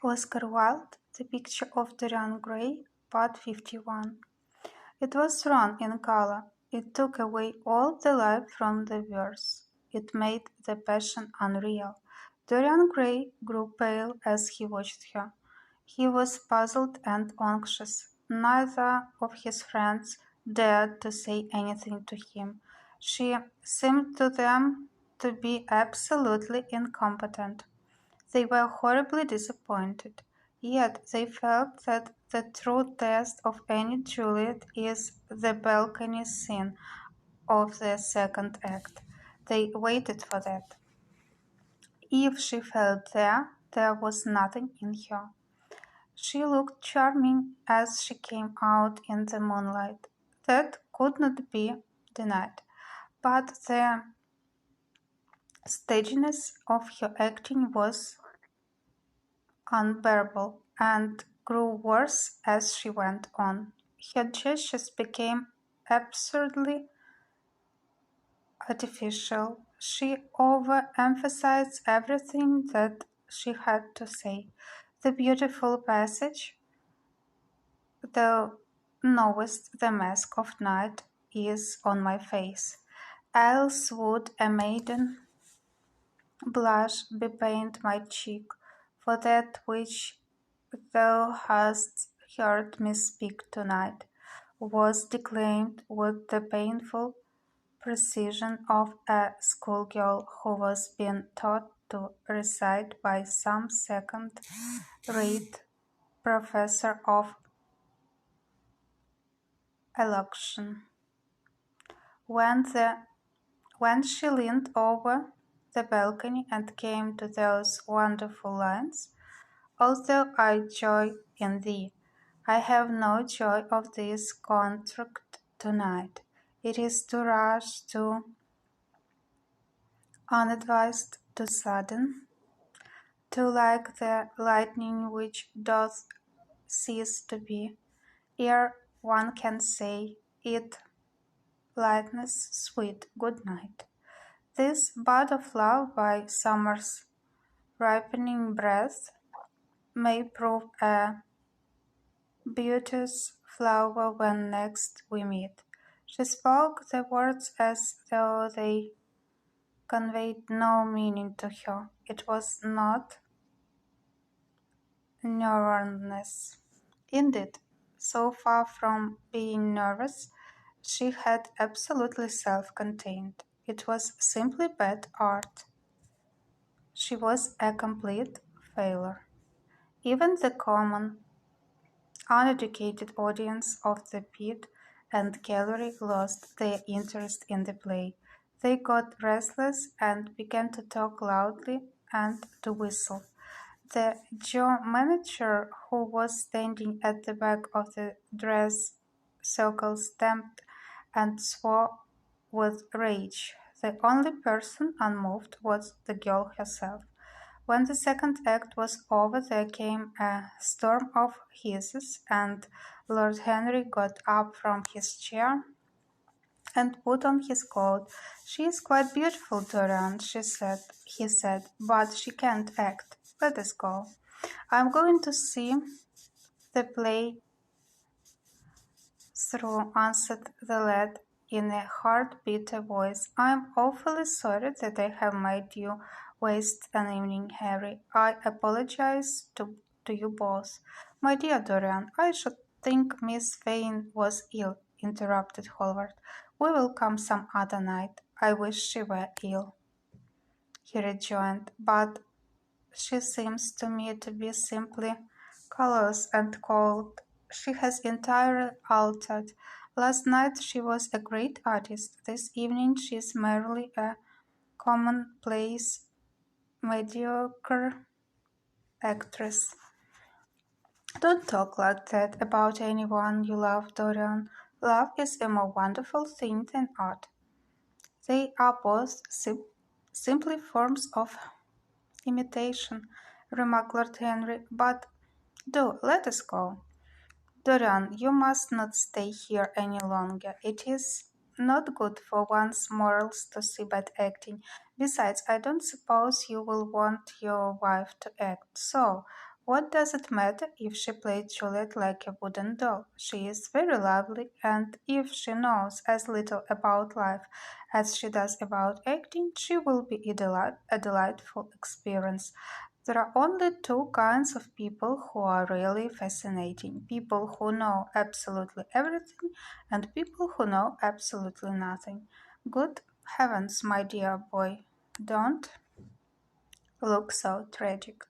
Oscar Wilde, The Picture of Dorian Gray, Part 51. It was wrong in color. It took away all the life from the verse. It made the passion unreal. Dorian Gray grew pale as he watched her. He was puzzled and anxious. Neither of his friends dared to say anything to him. She seemed to them to be absolutely incompetent. They were horribly disappointed, yet they felt that the true test of any Juliet is the balcony scene of the second act. They waited for that. If she felt there was nothing in her. She looked charming as she came out in the moonlight. That could not be denied. But the staginess of her acting was unbearable, and grew worse as she went on. Her gestures became absurdly artificial. She overemphasized everything that she had to say. The beautiful passage, "Thou knowest the mask of night is on my face. Else would a maiden blush bepaint my cheek, for that which thou hast heard me speak tonight," was declaimed with the painful precision of a schoolgirl who was being taught to recite by some second-rate professor of elocution. When she leaned over the balcony and came to those wonderful lines, "Although I joy in thee, I have no joy of this contract tonight. It is too rash, too unadvised, too sudden, too like the lightning which doth cease to be, ere one can say it lightness sweet good night. This bud of love by summer's ripening breath may prove a beauteous flower when next we meet." She spoke the words as though they conveyed no meaning to her. It was not nervousness. Indeed, so far from being nervous, she had absolutely self-contained. It was simply bad art. She was a complete failure. Even the common, uneducated audience of the pit and gallery lost their interest in the play. They got restless and began to talk loudly and to whistle. The Joe manager, who was standing at the back of the dress circle, stamped and swore with rage. The only person unmoved was the girl herself. When the second act was over, there came a storm of hisses, and Lord Henry got up from his chair and put on his coat. "She is quite beautiful, Dorian," he said, "but she can't act. Let us go." "I'm going to see the play through," answered the lad in a hard, bitter voice. "I'm awfully sorry that I have made you waste an evening, Harry. I apologize to you both." "My dear Dorian, I should think Miss Fane was ill," interrupted Hallward. "We will come some other night." "I wish she were ill," he rejoined, "but she seems to me to be simply callous and cold. She has entirely altered. Last night she was a great artist. This evening she is merely a commonplace, mediocre actress." "Don't talk like that about anyone you love, Dorian. Love is a more wonderful thing than art. They are both simply forms of imitation," remarked Lord Henry. "But do let us go. Dorian, you must not stay here any longer. It is not good for one's morals to see bad acting. Besides, I don't suppose you will want your wife to act. So, What does it matter if she played Juliet like a wooden doll? She is very lovely, and if she knows as little about life as she does about acting, she will be a delightful experience. There are only two kinds of people who are really fascinating: people who know absolutely everything, and people who know absolutely nothing. Good heavens, my dear boy, don't look so tragic.